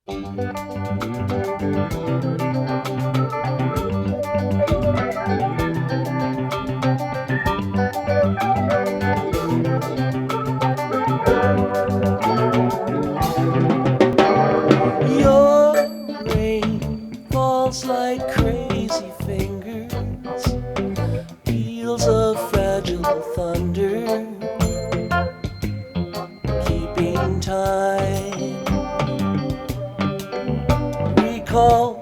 Your rain falls like crazy fingers, peals of fragile thunder, keeping time. Recall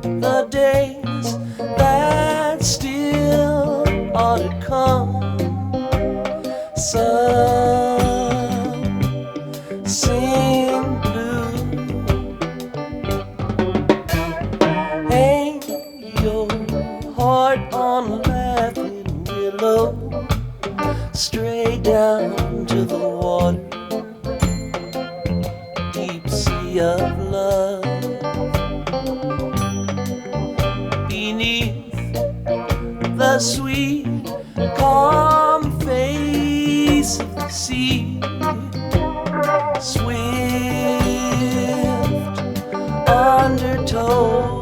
the days that still ought to come. Some sing blue. Hang your heart on a laughing willow, straight down to the water, deep sea of love. Beneath the sweet, calm face of the sea, swift undertow.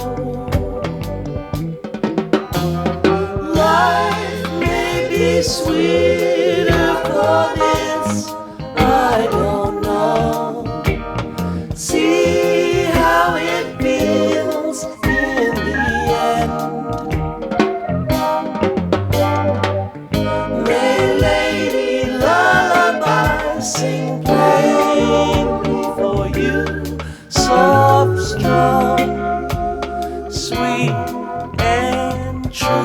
Life may be sweeter for this, I don't know. See how it feels in the end. May lady lullaby sing plainly for you, soft, strong, sweet and true.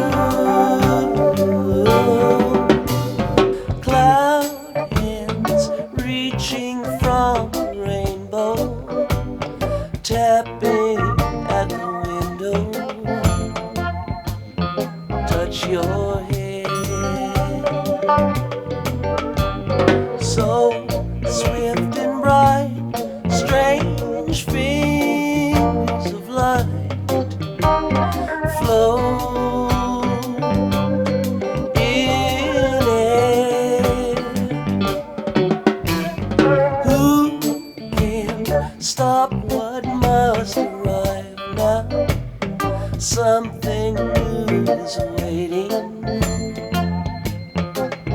Cloud hands reaching from the rainbow, tapping at the window, touch your head. So swift and bright, strange fingers of light flow in air. Who can stop what must arrive now? Something new is waiting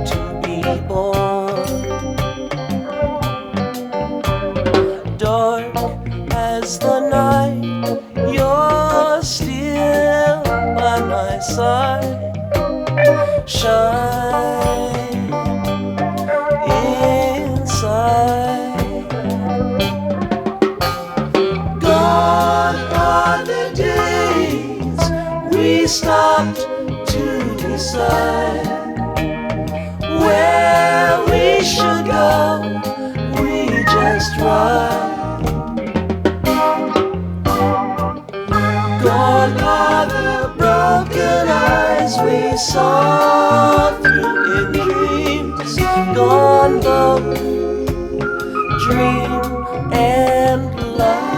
to be born. Dark as the night, you're still by my side. Shine inside. Gone are the days we stopped to decide where we should go. We just ride. Gone are the broken eyes we saw through in dreams. Gone both dream and lie.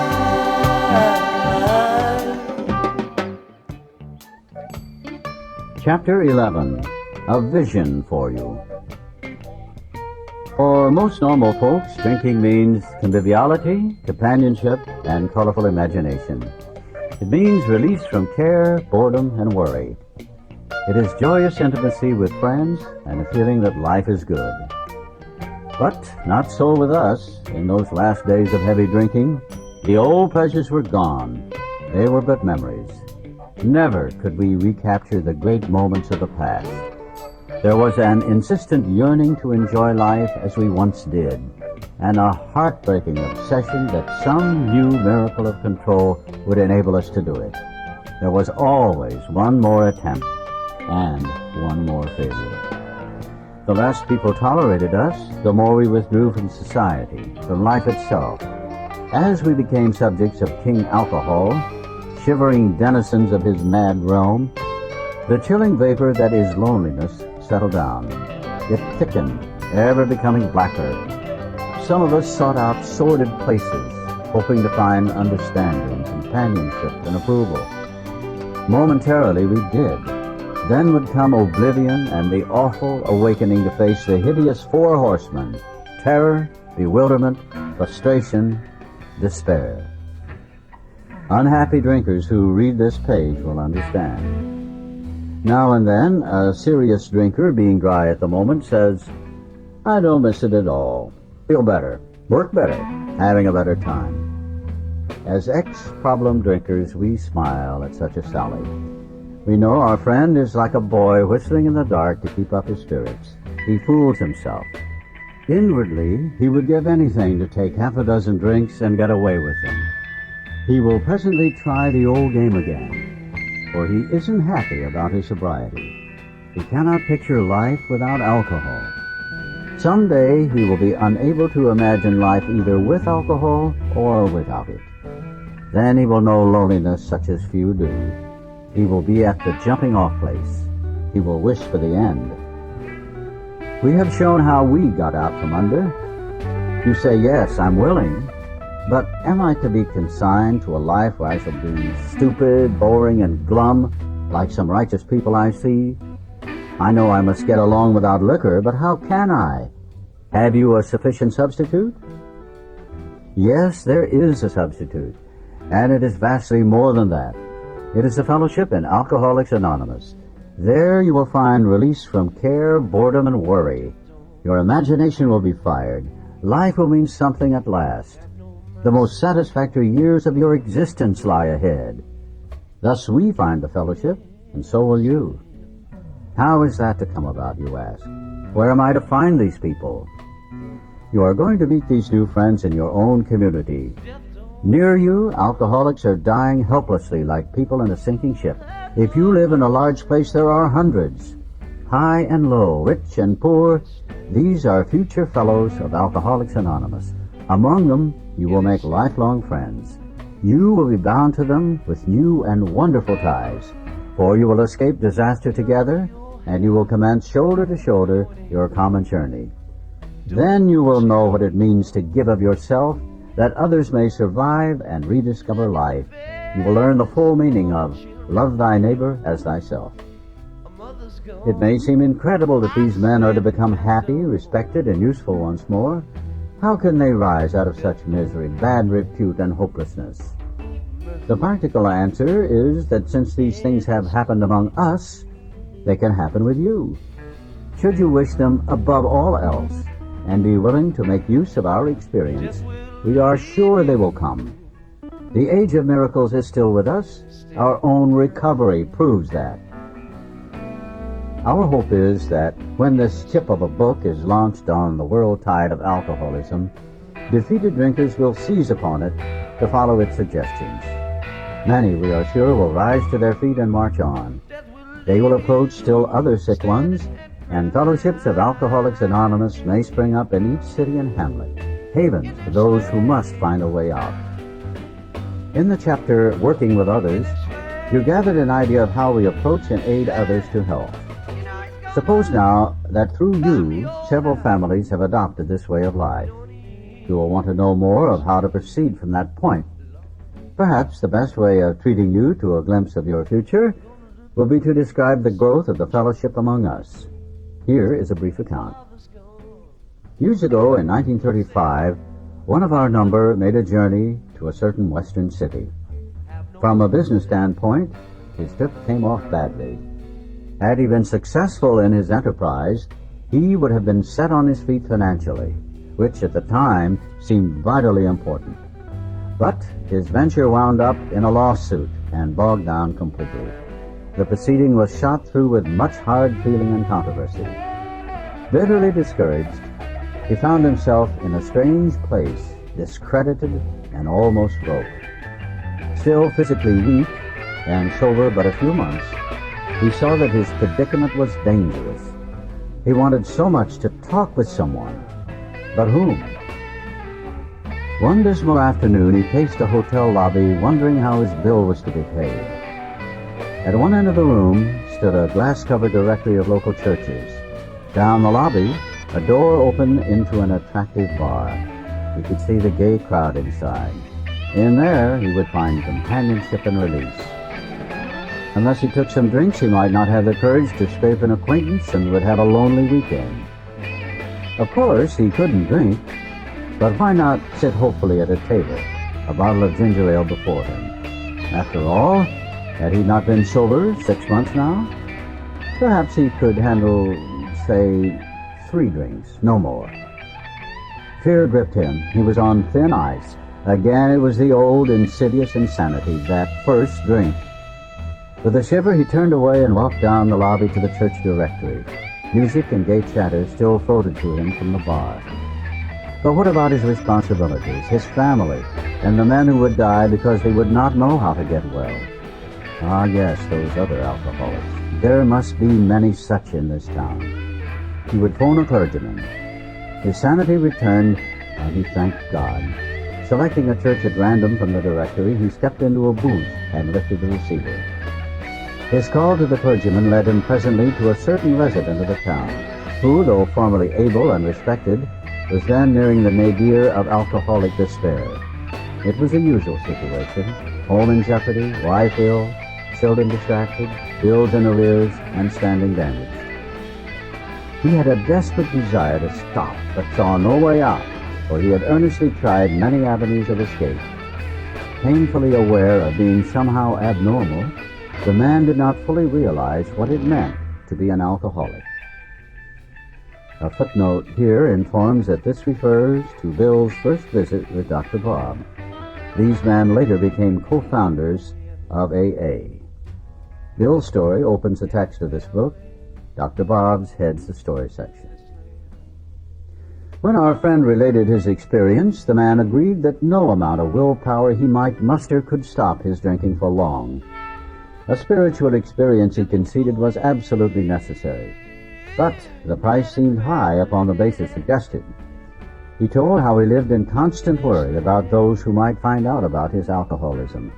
Chapter 11. A Vision for You. For most normal folks, drinking means conviviality, companionship, and colorful imagination. It means release from care, boredom, and worry. It is joyous intimacy with friends and a feeling that life is good. But not so with us. In those last days of heavy drinking, the old pleasures were gone. They were but memories. Never could we recapture the great moments of the past. There was an insistent yearning to enjoy life as we once did, and a heartbreaking obsession that some new miracle of control would enable us to do it. There was always one more attempt and one more failure. The less people tolerated us, the more we withdrew from society, from life itself. As we became subjects of King Alcohol, shivering denizens of his mad realm, the chilling vapor that is loneliness settled down. It thickened, ever becoming blacker. Some of us sought out sordid places, hoping to find understanding, companionship, and approval. Momentarily we did. Then would come oblivion and the awful awakening to face the hideous four horsemen: terror, bewilderment, frustration, despair. Unhappy drinkers who read this page will understand. Now and then, a serious drinker, being dry at the moment, says, I don't miss it at all. Feel better, work better, having a better time. As ex-problem drinkers, we smile at such a sally. We know our friend is like a boy whistling in the dark to keep up his spirits. He fools himself. Inwardly, he would give anything to take half a dozen drinks and get away with them. He will presently try the old game again, for he isn't happy about his sobriety. He cannot picture life without alcohol. Someday he will be unable to imagine life either with alcohol or without it. Then he will know loneliness such as few do. He will be at the jumping-off place. He will wish for the end. We have shown how we got out from under. You say, yes, I'm willing, but am I to be consigned to a life where I shall be stupid, boring, and glum, like some righteous people I see? I know I must get along without liquor, but how can I? Have you a sufficient substitute? Yes, there is a substitute, and it is vastly more than that. It is a fellowship in Alcoholics Anonymous. There you will find release from care, boredom, and worry. Your imagination will be fired. Life will mean something at last. The most satisfactory years of your existence lie ahead. Thus we find the fellowship, and so will you. How is that to come about, you ask? Where am I to find these people? You are going to meet these new friends in your own community. Near you, alcoholics are dying helplessly like people in a sinking ship. If you live in a large place, there are hundreds. High and low, rich and poor, these are future fellows of Alcoholics Anonymous. Among them, you will make lifelong friends. You will be bound to them with new and wonderful ties, for you will escape disaster together, and you will commence shoulder to shoulder your common journey. Then you will know what it means to give of yourself, that others may survive and rediscover life. You will learn the full meaning of love thy neighbor as thyself. It may seem incredible that these men are to become happy, respected, and useful once more. How can they rise out of such misery, bad repute, and hopelessness? The practical answer is that since these things have happened among us, they can happen with you. Should you wish them above all else, and be willing to make use of our experience, we are sure they will come. The age of miracles is still with us. Our own recovery proves that. Our hope is that when this tip of a book is launched on the world tide of alcoholism, defeated drinkers will seize upon it to follow its suggestions. Many, we are sure, will rise to their feet and march on. They will approach still other sick ones, and fellowships of Alcoholics Anonymous may spring up in each city and hamlet, havens for those who must find a way out. In the chapter, Working with Others, you gathered an idea of how we approach and aid others to health. Suppose now that through you, several families have adopted this way of life. You will want to know more of how to proceed from that point. Perhaps the best way of treating you to a glimpse of your future will be to describe the growth of the fellowship among us. Here is a brief account. Years ago, in 1935, one of our number made a journey to a certain western city. From a business standpoint, his trip came off badly. Had he been successful in his enterprise, he would have been set on his feet financially, which at the time seemed vitally important. But his venture wound up in a lawsuit and bogged down completely. The proceeding was shot through with much hard feeling and controversy. Bitterly discouraged, he found himself in a strange place, discredited and almost broke. Still physically weak and sober but a few months, he saw that his predicament was dangerous. He wanted so much to talk with someone, but whom? One dismal afternoon, he paced a hotel lobby, wondering how his bill was to be paid. At one end of the room stood a glass-covered directory of local churches. Down the lobby, a door opened into an attractive bar. He could see the gay crowd inside. In there, he would find companionship and release. Unless he took some drinks, he might not have the courage to scrape an acquaintance and would have a lonely weekend. Of course, he couldn't drink, but why not sit hopefully at a table? a bottle of ginger ale before him. After all, had he not been sober 6 months now? Perhaps he could handle, say, 3 drinks, no more. Fear gripped him. He was on thin ice. Again, it was the old insidious insanity, that first drink. With a shiver, he turned away and walked down the lobby to the church directory. Music and gay chatter still floated to him from the bar. But what about his responsibilities, his family, and the men who would die because they would not know how to get well? Ah, yes, those other alcoholics. There must be many such in this town. He would phone a clergyman. His sanity returned, and he thanked God. Selecting a church at random from the directory, he stepped into a booth and lifted the receiver. His call to the clergyman led him presently to a certain resident of the town, who, though formerly able and respected, was then nearing the nadir of alcoholic despair. It was the usual situation: home in jeopardy, wife ill, children distracted, bills in arrears, and standing damaged. He had a desperate desire to stop, but saw no way out, for he had earnestly tried many avenues of escape. Painfully aware of being somehow abnormal, the man did not fully realize what it meant to be an alcoholic. A footnote here informs that this refers to Bill's first visit with Dr. Bob. These men later became co-founders of AA. Bill's story opens the text of this book. Dr. Bob's heads the story section. When our friend related his experience, the man agreed that no amount of willpower he might muster could stop his drinking for long. A spiritual experience, he conceded, was absolutely necessary, but the price seemed high upon the basis suggested. He told how he lived in constant worry about those who might find out about his alcoholism.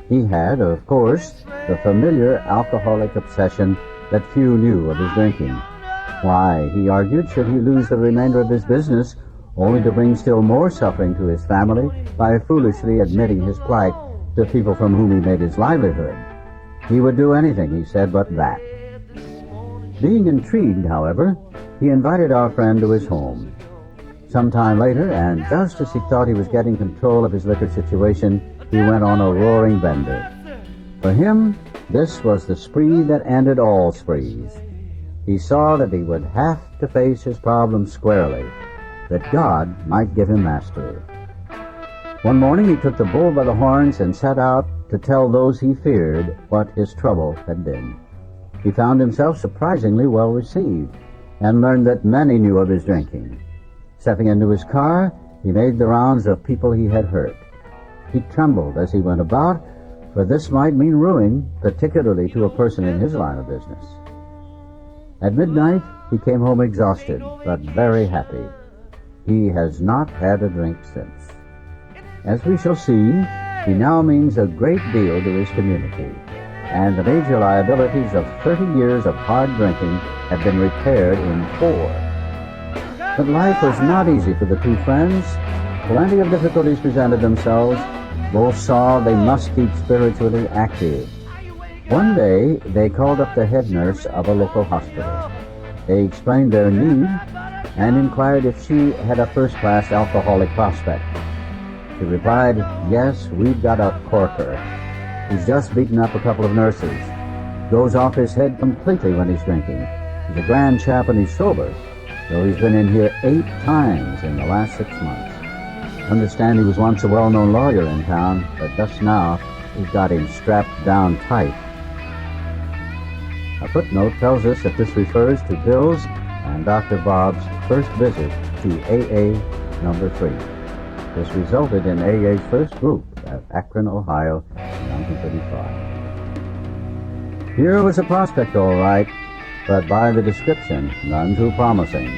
He had, of course, the familiar alcoholic obsession that few knew of his drinking. Why, he argued, should he lose the remainder of his business, only to bring still more suffering to his family by foolishly admitting his plight to people from whom he made his livelihood? He would do anything, he said, but that. Being intrigued, however, he invited our friend to his home. Some time later, and just as he thought he was getting control of his liquor situation, he went on a roaring bender. For him, this was the spree that ended all sprees. He saw that he would have to face his problems squarely, that God might give him mastery. One morning he took the bull by the horns and set out to tell those he feared what his trouble had been. He found himself surprisingly well received, and learned that many knew of his drinking. Stepping into his car, he made the rounds of people he had hurt. He trembled as he went about, for this might mean ruin, particularly to a person in his line of business. At midnight, he came home exhausted, but very happy. He has not had a drink since. As we shall see, he now means a great deal to his community, and the major liabilities of 30 years of hard drinking have been repaired in 4. But life was not easy for the two friends. Plenty of difficulties presented themselves. Both saw they must keep spiritually active. One day, they called up the head nurse of a local hospital. They explained their need and inquired if she had a first-class alcoholic prospect. She replied, "Yes, we've got a corker. He's just beaten up a couple of nurses. Goes off his head completely when he's drinking. He's a grand chap when he's sober, though he's been in here 8 times in the last 6 months. Understand he was once a well-known lawyer in town, but just now we've got him strapped down tight." A footnote tells us that this refers to Bill's and Dr. Bob's first visit to AA number 3. This resulted in AA's first group at Akron, Ohio in 1935. Here was a prospect, all right, but by the description, none too promising.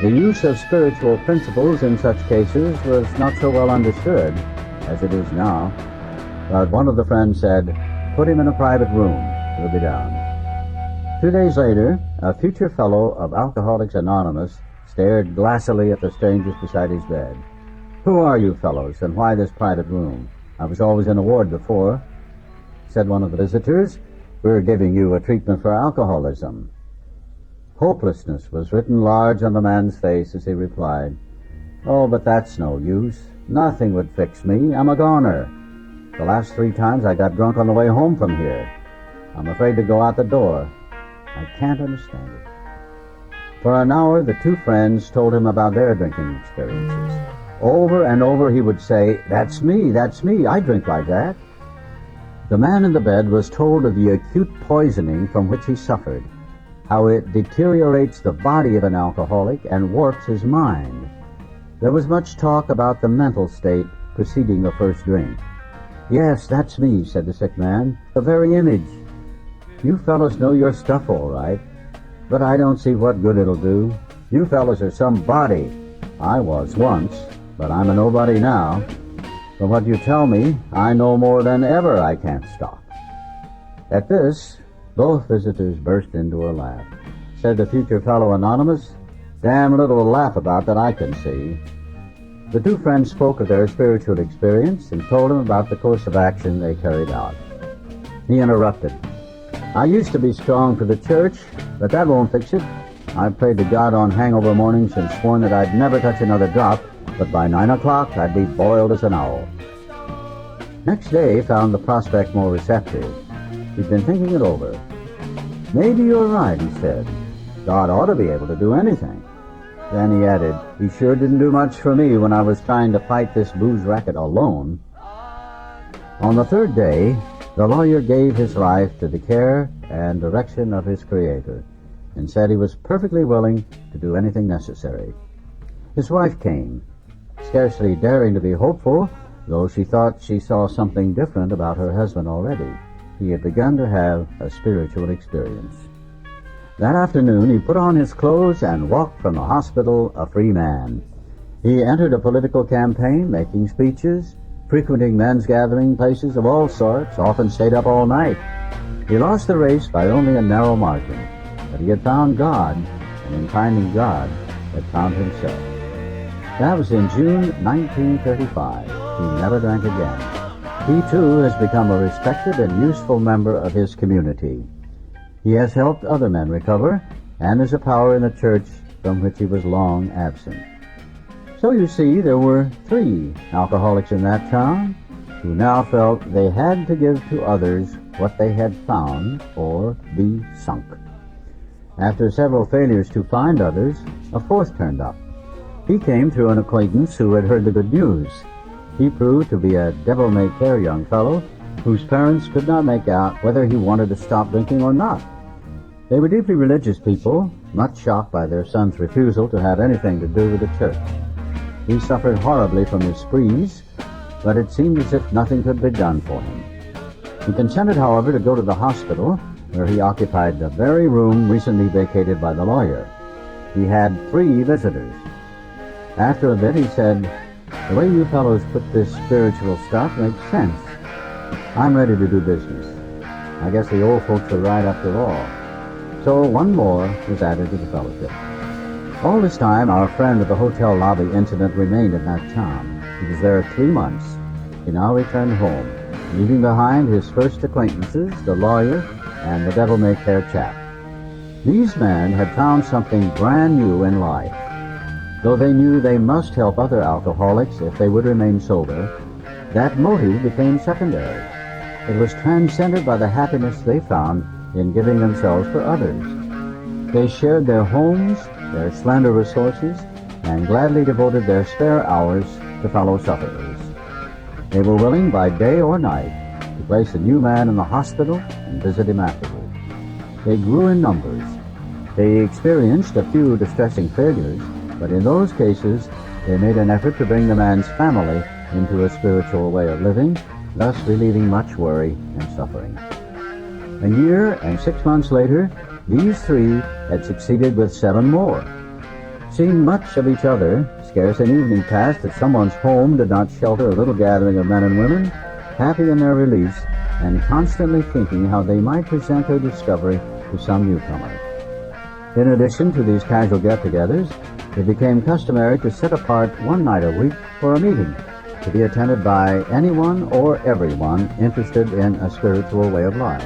The use of spiritual principles in such cases was not so well understood as it is now. But one of the friends said, "Put him in a private room. He'll be down." 2 days later, a future fellow of Alcoholics Anonymous stared glassily at the strangers beside his bed. "Who are you fellows, and why this private room? I was always in a ward before," said one of the visitors. "We're giving you a treatment for alcoholism." Hopelessness was written large on the man's face as he replied, "Oh, but that's no use. Nothing would fix me. I'm a goner. The last 3 times I got drunk on the way home from here. I'm afraid to go out the door. I can't understand it. For an hour, the two friends told him about their drinking experiences. Over and over he would say, that's me, I drink like that. The man in the bed was told of the acute poisoning from which he suffered, how it deteriorates the body of an alcoholic and warps his mind. There was much talk about the mental state preceding the first drink. Yes, that's me, said the sick man, the very image. You fellows know your stuff all right, but I don't see what good it'll do. You fellows are somebody. I was once, but I'm a nobody now. From what you tell me, I know more than ever I can't stop. At this, both visitors burst into a laugh. Said the future fellow anonymous, damn little to laugh about that I can see. The two friends spoke of their spiritual experience and told him about the course of action they carried out. He interrupted. I used to be strong for the church, but that won't fix it. I've prayed to God on hangover mornings and sworn that I'd never touch another drop, but by 9 o'clock I'd be boiled as an owl. Next day found the prospect more receptive. He'd been thinking it over. Maybe you're right, he said. God ought to be able to do anything. Then he added, he sure didn't do much for me when I was trying to fight this booze racket alone. On the third day, the lawyer gave his life to the care and direction of his Creator and said he was perfectly willing to do anything necessary. His wife came, scarcely daring to be hopeful, though she thought she saw something different about her husband already. He had begun to have a spiritual experience. That afternoon he put on his clothes and walked from the hospital a free man. He entered a political campaign, making speeches, frequenting men's gathering places of all sorts, often stayed up all night. He lost the race by only a narrow margin, but he had found God, and in finding God, had found himself. That was in June 1935. He never drank again. He too has become a respected and useful member of his community. He has helped other men recover and is a power in the church from which he was long absent. So you see, there were 3 alcoholics in that town who now felt they had to give to others what they had found or be sunk. After several failures to find others, a 4th turned up. He came through an acquaintance who had heard the good news. He proved to be a devil-may-care young fellow whose parents could not make out whether he wanted to stop drinking or not. They were deeply religious people, much shocked by their son's refusal to have anything to do with the church. He suffered horribly from his sprees, but it seemed as if nothing could be done for him. He consented, however, to go to the hospital, where he occupied the very room recently vacated by the lawyer. He had 3 visitors. After a bit he said, the way you fellows put this spiritual stuff makes sense. I'm ready to do business. I guess the old folks are right after all. So one more was added to the fellowship. All this time, our friend of the hotel lobby incident remained in that town. He was there 3 months. He now returned home, leaving behind his first acquaintances, the lawyer and the devil-may-care chap. These men had found something brand new in life. Though they knew they must help other alcoholics if they would remain sober, that motive became secondary. It was transcended by the happiness they found in giving themselves for others. They shared their homes, their slender resources, and gladly devoted their spare hours to fellow sufferers. They were willing by day or night to place a new man in the hospital and visit him afterward. They grew in numbers. They experienced a few distressing failures, but in those cases, they made an effort to bring the man's family into a spiritual way of living, thus relieving much worry and suffering. A year and 6 months later, these 3 had succeeded with 7 more. Seeing much of each other, scarce an evening passed that someone's home did not shelter a little gathering of men and women, happy in their release and constantly thinking how they might present their discovery to some newcomer. In addition to these casual get-togethers, it became customary to set apart one night a week for a meeting, to be attended by anyone or everyone interested in a spiritual way of life.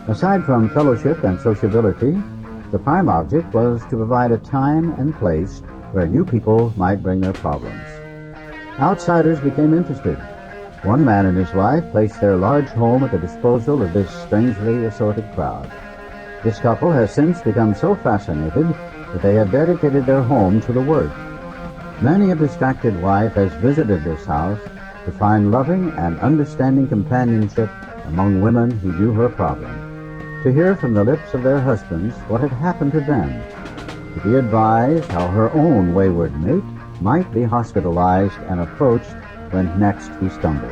Aside from fellowship and sociability, the prime object was to provide a time and place where new people might bring their problems. Outsiders became interested. One man and his wife placed their large home at the disposal of this strangely assorted crowd. This couple has since become so fascinated that they have dedicated their home to the work. Many a distracted wife has visited this house to find loving and understanding companionship among women who knew her problem, to hear from the lips of their husbands what had happened to them, to be advised how her own wayward mate might be hospitalized and approached when next he stumbled.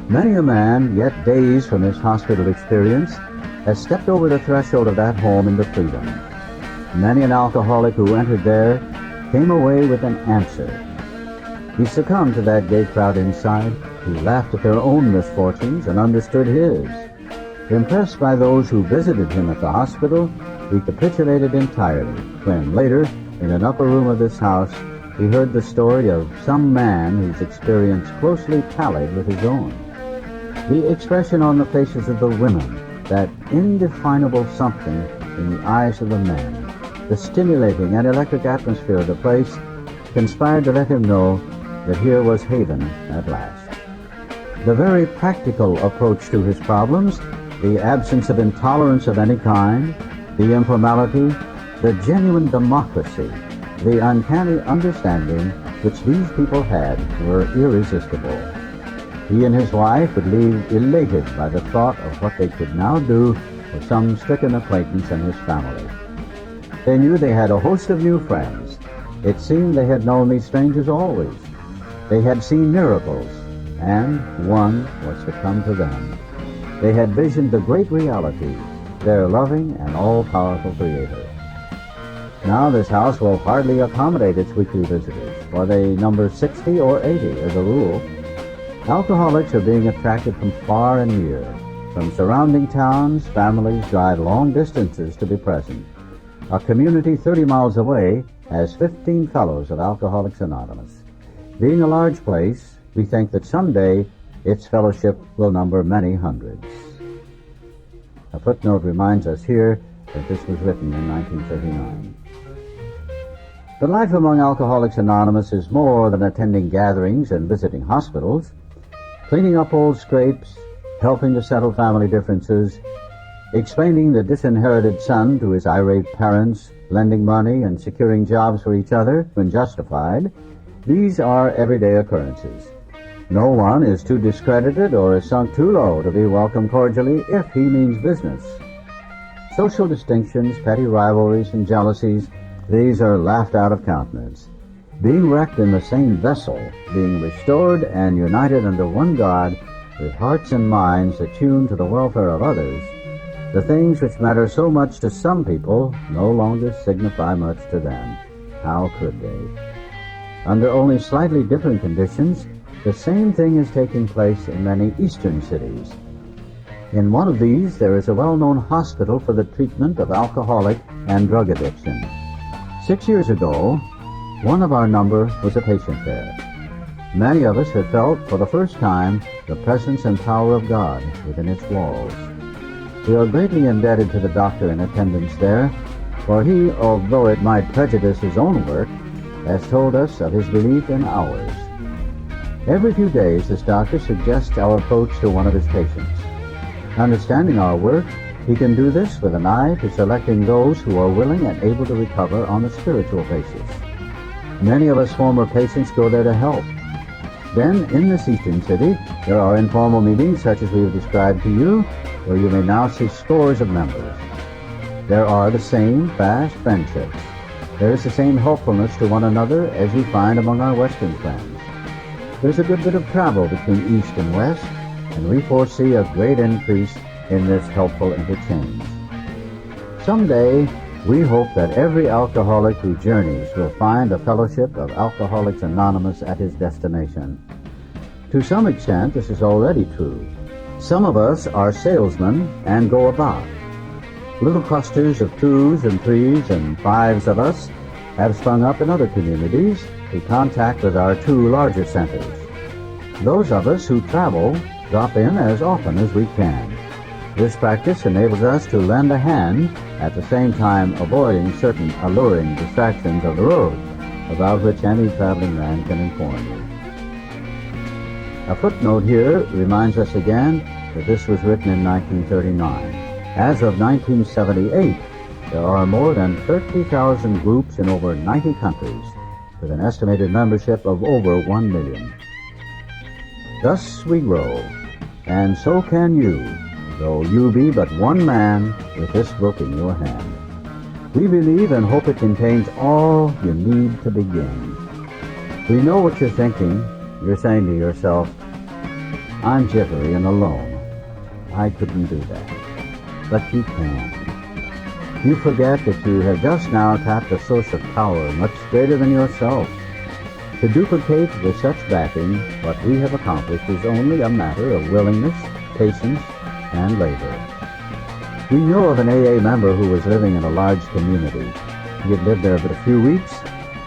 Many a man, yet days from his hospital experience, has stepped over the threshold of that home into freedom. Many an alcoholic who entered there came away with an answer. He succumbed to that gay crowd inside, who laughed at their own misfortunes and understood his. Impressed by those who visited him at the hospital, he capitulated entirely when, later, in an upper room of this house, he heard the story of some man whose experience closely tallied with his own. The expression on the faces of the women, that indefinable something in the eyes of the men, the stimulating and electric atmosphere of the place, conspired to let him know that here was haven at last. The very practical approach to his problems, the absence of intolerance of any kind, the informality, the genuine democracy, the uncanny understanding which these people had were irresistible. He and his wife would leave elated by the thought of what they could now do for some stricken acquaintance and his family. They knew they had a host of new friends. It seemed they had known these strangers always. They had seen miracles, and one was to come to them. They had visioned the great reality, their loving and all-powerful Creator. Now this house will hardly accommodate its weekly visitors, for they number 60 or 80 as a rule. Alcoholics are being attracted from far and near. From surrounding towns, families drive long distances to be present. A community 30 miles away has 15 fellows of Alcoholics Anonymous. Being a large place, we think that someday its fellowship will number many hundreds. A footnote reminds us here that this was written in 1939. But life among Alcoholics Anonymous is more than attending gatherings and visiting hospitals. Cleaning up old scrapes, helping to settle family differences, explaining the disinherited son to his irate parents, lending money and securing jobs for each other when justified, these are everyday occurrences. No one is too discredited or is sunk too low to be welcomed cordially if he means business. Social distinctions, petty rivalries, and jealousies, these are laughed out of countenance. Being wrecked in the same vessel, being restored and united under one God, with hearts and minds attuned to the welfare of others, the things which matter so much to some people no longer signify much to them. How could they? Under only slightly different conditions, the same thing is taking place in many eastern cities. In one of these, there is a well-known hospital for the treatment of alcoholic and drug addiction. 6 years ago, one of our number was a patient there. Many of us have felt for the first time the presence and power of God within its walls. We are greatly indebted to the doctor in attendance there, for he, although it might prejudice his own work, has told us of his belief in ours. Every few days, this doctor suggests our approach to one of his patients. Understanding our work, he can do this with an eye to selecting those who are willing and able to recover on a spiritual basis. Many of us former patients go there to help. Then, in this eastern city, there are informal meetings such as we have described to you, where you may now see scores of members. There are the same fast friendships. There is the same helpfulness to one another as you find among our Western friends. There's a good bit of travel between East and West, and we foresee a great increase in this helpful interchange. Someday, we hope that every alcoholic who journeys will find a fellowship of Alcoholics Anonymous at his destination. To some extent, this is already true. Some of us are salesmen and go about. Little clusters of 2s and 3s and 5s of us have sprung up in other communities to contact with our 2 larger centers. Those of us who travel drop in as often as we can. This practice enables us to lend a hand, at the same time avoiding certain alluring distractions of the road, about which any traveling man can inform you. A footnote here reminds us again that this was written in 1939. As of 1978, there are more than 30,000 groups in over 90 countries, with an estimated membership of over 1 million. Thus we grow, and so can you, though you be but one man with this book in your hand. We believe and hope it contains all you need to begin. We know what you're thinking. You're saying to yourself, I'm jittery and alone. I couldn't do that. But you can. You forget that you have just now tapped a source of power much greater than yourself. To duplicate with such backing what we have accomplished is only a matter of willingness, patience, and labor. We know of an AA member who was living in a large community. He had lived there but a few weeks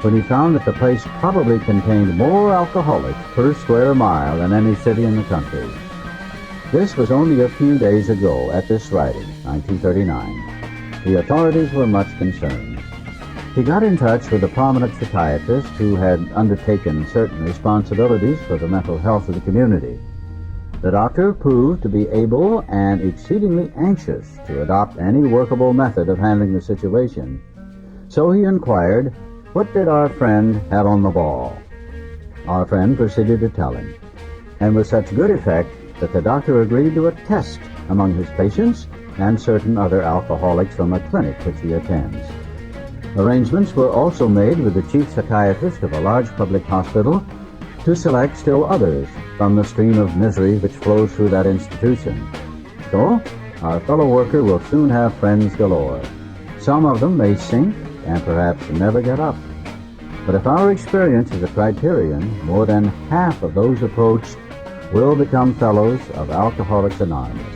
when he found that the place probably contained more alcoholics per square mile than any city in the country. This was only a few days ago at this writing, 1939. The authorities were much concerned. He got in touch with a prominent psychiatrist who had undertaken certain responsibilities for the mental health of the community. The doctor proved to be able and exceedingly anxious to adopt any workable method of handling the situation. So he inquired, what did our friend have on the ball? Our friend proceeded to tell him, and with such good effect that the doctor agreed to a test among his patients and certain other alcoholics from a clinic which he attends. Arrangements were also made with the chief psychiatrist of a large public hospital to select still others from the stream of misery which flows through that institution. So, our fellow worker will soon have friends galore. Some of them may sink and perhaps never get up. But if our experience is a criterion, more than half of those approached will become fellows of Alcoholics Anonymous.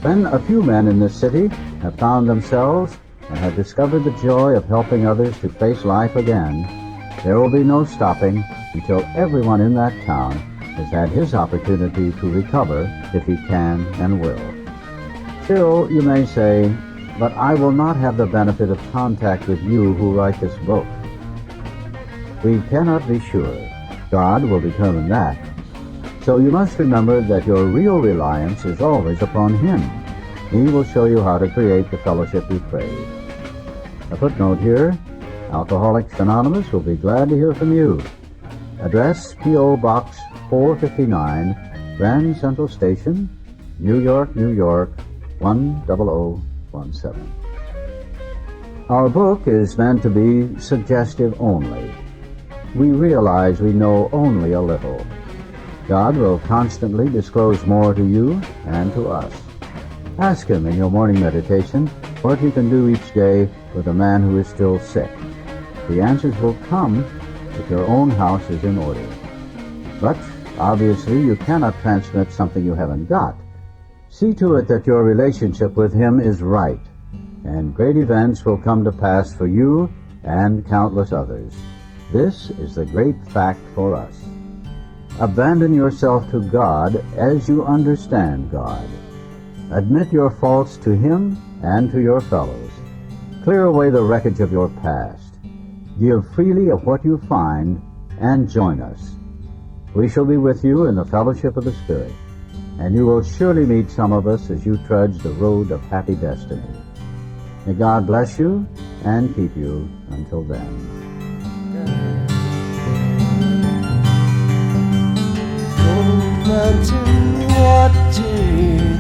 When a few men in this city have found themselves and have discovered the joy of helping others to face life again, there will be no stopping until everyone in that town has had his opportunity to recover if he can and will. Still, you may say, but I will not have the benefit of contact with you who write this book. We cannot be sure. God will determine that. So you must remember that your real reliance is always upon Him. He will show you how to create the fellowship you crave. A footnote here, Alcoholics Anonymous will be glad to hear from you. Address P.O. Box 459, Grand Central Station, New York, New York, 10017. Our book is meant to be suggestive only. We realize we know only a little. God will constantly disclose more to you and to us. Ask Him in your morning meditation what you can do each day with a man who is still sick. The answers will come if your own house is in order. But, obviously, you cannot transmit something you haven't got. See to it that your relationship with Him is right, and great events will come to pass for you and countless others. This is the great fact for us. Abandon yourself to God as you understand God. Admit your faults to Him and to your fellows. Clear away the wreckage of your past. Give freely of what you find and join us. We shall be with you in the fellowship of the Spirit, and you will surely meet some of us as you trudge the road of happy destiny. May God bless you and keep you until then. Mountain water,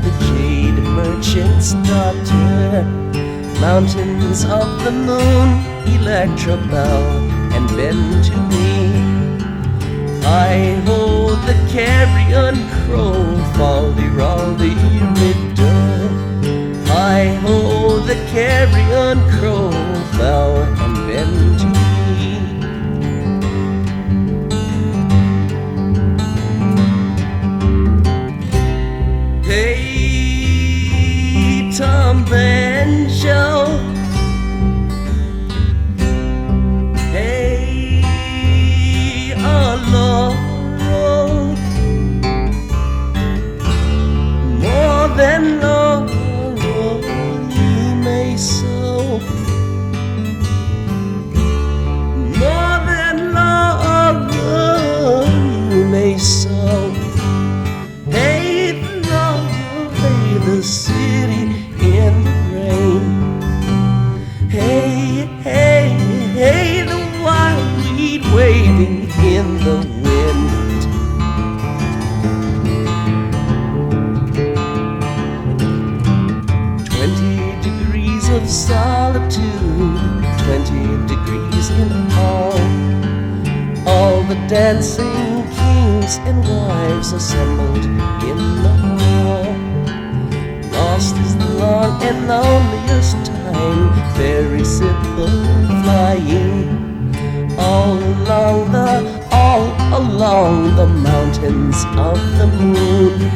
the jade merchant's daughter, mountains of the moon, Electra Bell, and bend to me. I hold the carrion crow, Faldy-Raldy Riddle. I hold the carrion crow, bow and bend to me. Hey, Tom Banjo. Hey, Laurel. More than laurel you may sow. More than laurel you may sow. the city in the rain. Hey, hey, hey, the wild weed waving in the wind. 20 degrees of solitude, 20 degrees in all the dancing kings and wives assembled in the hall. Lost is the long and loneliest time, very simple flying all along the mountains of the moon.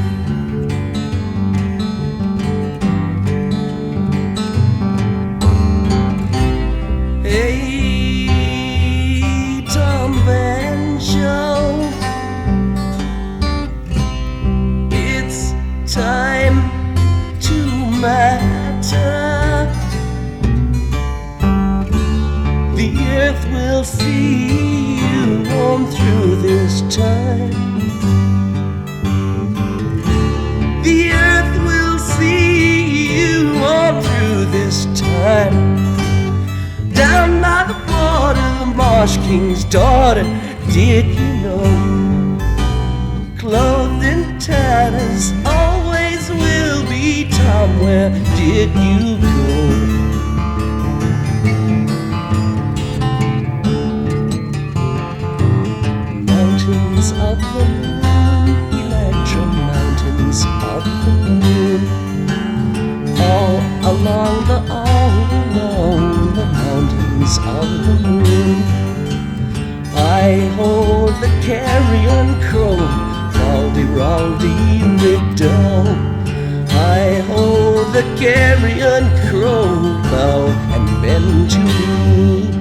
Time to matter. The earth will see you on through this time. The earth will see you on through this time. Down by the border, the Marsh King's daughter, did you know? Clothed in tatters, always will be Tom, where did you go? Mountains of the moon, Electro mountains of the moon, all along the mountains of the moon. I hold the carrion crow, Raldy-Riddle. I hold the carrion crow, bow and bend to me.